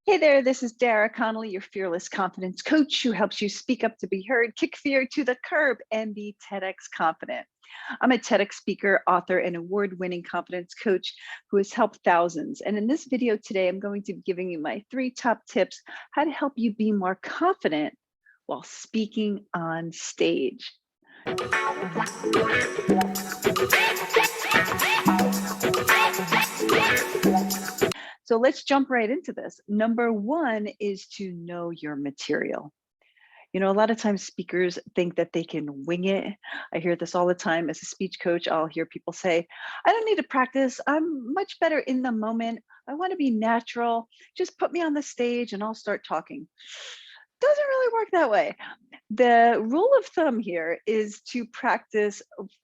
Hey there, this is Dara Connolly, your fearless confidence coach who helps you speak up to be heard, kick fear to the curb, and be TEDx confident. I'm a TEDx speaker, author, and award-winning confidence coach who has helped thousands. And in this video today, I'm going to be giving you my 3 top tips how to help you be more confident while speaking on stage. So let's jump right into this. Number 1 is to know your material. You know, a lot of times speakers think that they can wing it. I hear this all the time as a speech coach. I'll hear people say, I don't need to practice. I'm much better in the moment. I want to be natural. Just put me on the stage and I'll start talking. Doesn't really work that way. The rule of thumb here is to practice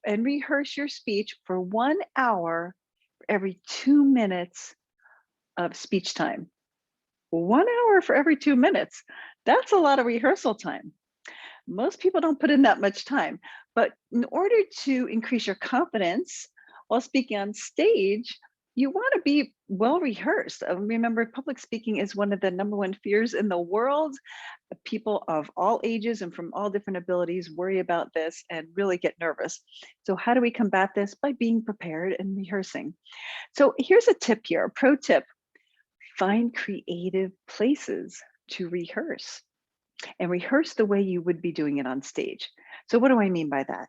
and rehearse your speech for 1 hour for every 2 minutes of speech time. 1 hour for every 2 minutes. That's a lot of rehearsal time. Most people don't put in that much time, but in order to increase your confidence while speaking on stage, you want to be well rehearsed. Remember, public speaking is one of the #1 fears in the world. People of all ages and from all different abilities worry about this and really get nervous. So how do we combat this? By being prepared and rehearsing. So here's a tip here, a pro tip. Find creative places to rehearse and rehearse the way you would be doing it on stage. So what do I mean by that?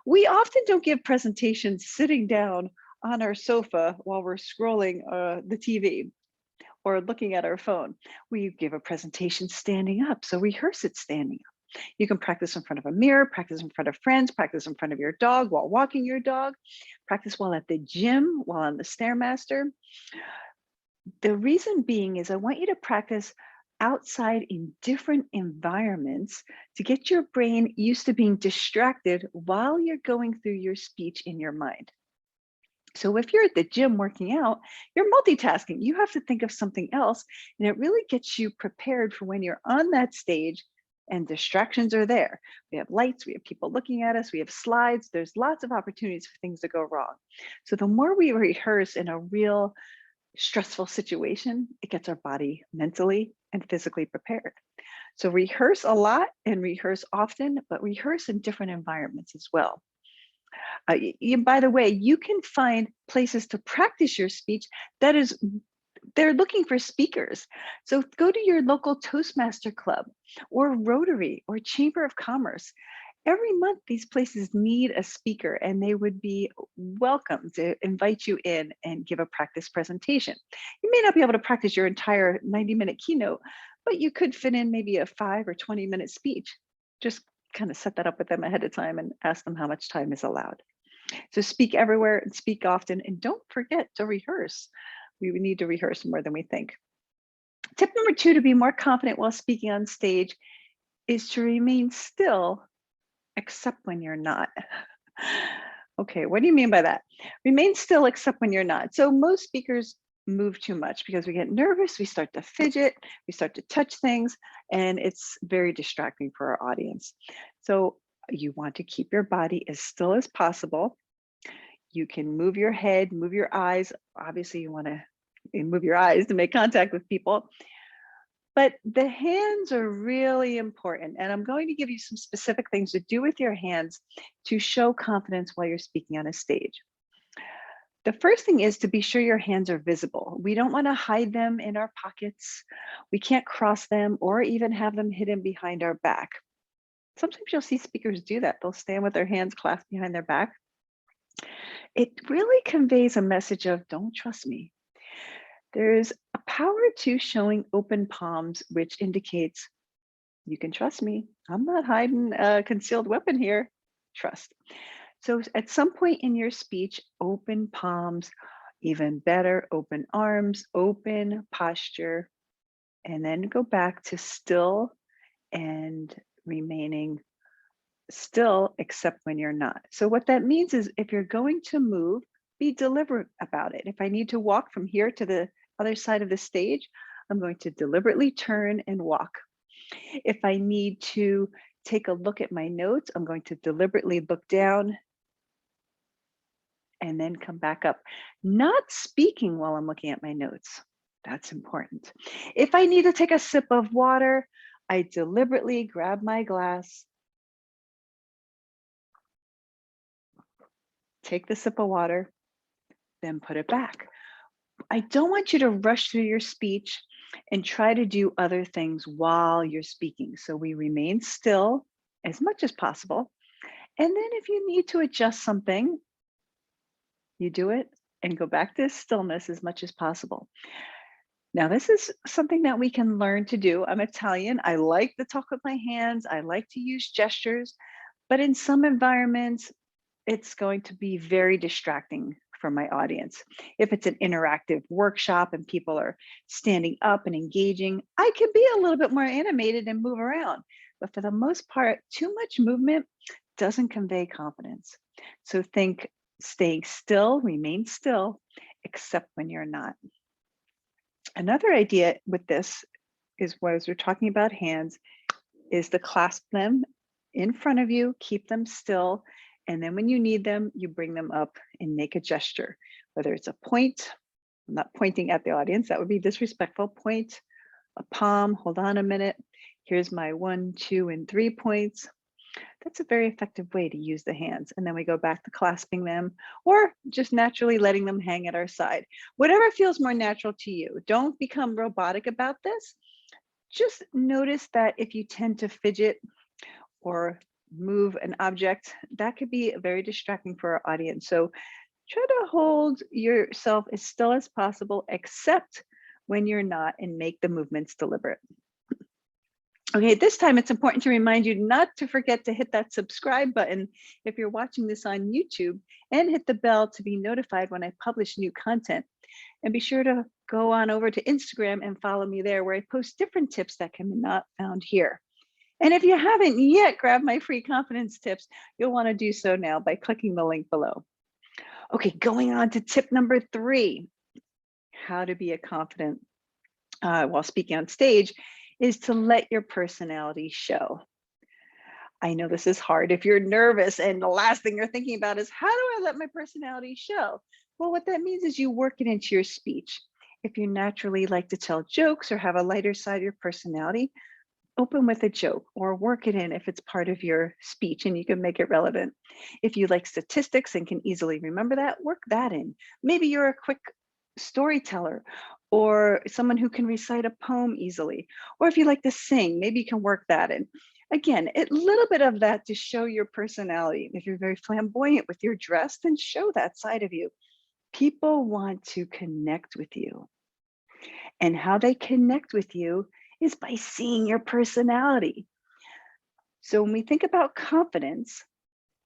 We often don't give presentations sitting down on our sofa while we're scrolling the TV or looking at our phone. We give a presentation standing up, so rehearse it standing up. You can practice in front of a mirror, practice in front of friends, practice in front of your dog while walking your dog, practice while at the gym, while on the Stairmaster. The reason being is I want you to practice outside in different environments to get your brain used to being distracted while you're going through your speech in your mind. So if you're at the gym working out, you're multitasking. You have to think of something else, and it really gets you prepared for when you're on that stage and distractions are there. We have lights, we have people looking at us, we have slides. There's lots of opportunities for things to go wrong. So the more we rehearse in a real stressful situation, it gets our body mentally and physically prepared. So rehearse a lot and rehearse often, but rehearse in different environments as well. By the way, you can find places to practice your speech they're looking for speakers. So go to your local Toastmaster club or Rotary or Chamber of Commerce. Every month, these places need a speaker and they would be welcome to invite you in and give a practice presentation. You may not be able to practice your entire 90-minute keynote, but you could fit in maybe a 5 or 20-minute speech. Just kind of set that up with them ahead of time and ask them how much time is allowed. So speak everywhere and speak often, and don't forget to rehearse. We need to rehearse more than we think. Tip number 2 to be more confident while speaking on stage is to remain still except when you're not. Okay, what do you mean by that? Remain still except when you're not. So most speakers move too much because we get nervous, we start to fidget, we start to touch things, and it's very distracting for our audience. So you want to keep your body as still as possible. You can move your head, move your eyes. Obviously, you want to move your eyes to make contact with people. But the hands are really important. And I'm going to give you some specific things to do with your hands to show confidence while you're speaking on a stage. The first thing is to be sure your hands are visible. We don't want to hide them in our pockets. We can't cross them or even have them hidden behind our back. Sometimes you'll see speakers do that. They'll stand with their hands clasped behind their back. It really conveys a message of don't trust me. There's a power to showing open palms, which indicates you can trust me. I'm not hiding a concealed weapon here. Trust. So at some point in your speech, open palms, even better, open arms, open posture, and then go back to still and remaining still except when you're not. So what that means is if you're going to move, be deliberate about it. If I need to walk from here to the other side of the stage, I'm going to deliberately turn and walk. If I need to take a look at my notes, I'm going to deliberately look down and then come back up. Not speaking while I'm looking at my notes. That's important. If I need to take a sip of water, I deliberately grab my glass, take the sip of water, then put it back. I don't want you to rush through your speech and try to do other things while you're speaking. So we remain still as much as possible. And then if you need to adjust something, you do it and go back to stillness as much as possible. Now, this is something that we can learn to do. I'm Italian. I like to talk with my hands. I like to use gestures, but in some environments, it's going to be very distracting for my audience. If it's an interactive workshop and people are standing up and engaging, I can be a little bit more animated and move around. But for the most part, too much movement doesn't convey confidence. So think staying still, remain still, except when you're not. Another idea with this is, as we're talking about hands, is to clasp them in front of you, keep them still, and then when you need them, you bring them up and make a gesture, whether it's a point. I'm not pointing at the audience, that would be disrespectful. Point, a palm, hold on a minute. Here's my 1, 2, and 3 points. That's a very effective way to use the hands. And then we go back to clasping them or just naturally letting them hang at our side. Whatever feels more natural to you. Don't become robotic about this. Just notice that if you tend to fidget or move an object, that could be very distracting for our audience. So try to hold yourself as still as possible, except when you're not, and make the movements deliberate. Okay, this time it's important to remind you not to forget to hit that subscribe button if you're watching this on YouTube, and hit the bell to be notified when I publish new content. And be sure to go on over to Instagram and follow me there, where I post different tips that can be not found here. And if you haven't yet grabbed my free confidence tips, you'll want to do so now by clicking the link below. Okay, going on to tip number 3, how to be a confident while speaking on stage, is to let your personality show. I know this is hard if you're nervous and the last thing you're thinking about is, how do I let my personality show? Well, what that means is you work it into your speech. If you naturally like to tell jokes or have a lighter side of your personality, open with a joke or work it in if it's part of your speech and you can make it relevant. If you like statistics and can easily remember that, work that in. Maybe you're a quick storyteller or someone who can recite a poem easily. Or if you like to sing, maybe you can work that in. Again, a little bit of that to show your personality. If you're very flamboyant with your dress, then show that side of you. People want to connect with you. And how they connect with you is by seeing your personality. So when we think about confidence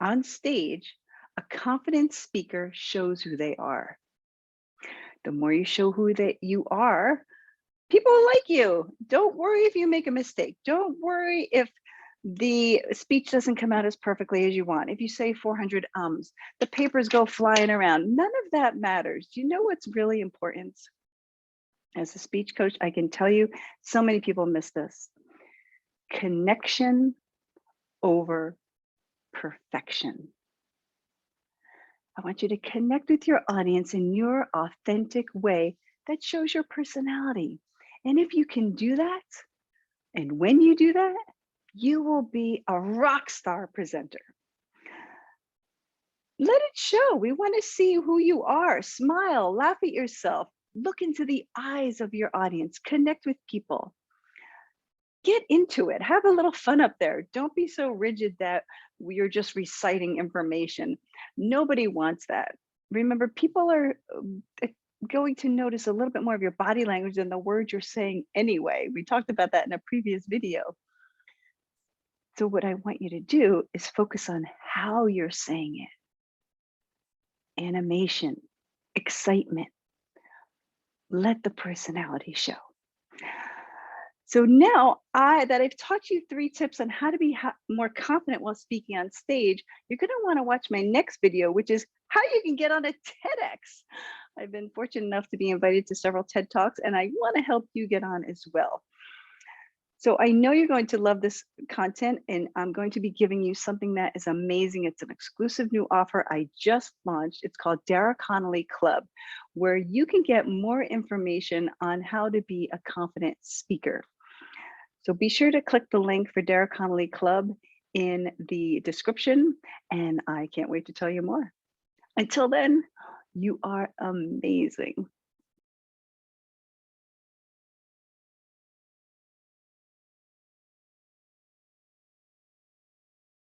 on stage, a confident speaker shows who they are. The more you show who you are, people will like you. Don't worry if you make a mistake. Don't worry if the speech doesn't come out as perfectly as you want. If you say 400 ums, the papers go flying around. None of that matters. Do you know what's really important? As a speech coach, I can tell you, so many people miss this. Connection over perfection. I want you to connect with your audience in your authentic way that shows your personality. And if you can do that, and when you do that, you will be a rock star presenter. Let it show. We want to see who you are. Smile, laugh at yourself, look into the eyes of your audience, connect with people. Get into it. Have a little fun up there. Don't be so rigid that you're just reciting information. Nobody wants that. Remember, people are going to notice a little bit more of your body language than the words you're saying anyway. We talked about that in a previous video. So what I want you to do is focus on how you're saying it. Animation, excitement. Let the personality show. So now that I've taught you 3 tips on how to be more confident while speaking on stage, you're going to want to watch my next video, which is how you can get on a TEDx. I've been fortunate enough to be invited to several TED Talks, and I want to help you get on as well. So I know you're going to love this content, and I'm going to be giving you something that is amazing. It's an exclusive new offer I just launched. It's called DaraConnollyCLUB, where you can get more information on how to be a confident speaker. So be sure to click the link for DaraConnollyCLUB in the description, and I can't wait to tell you more. Until then, you are amazing.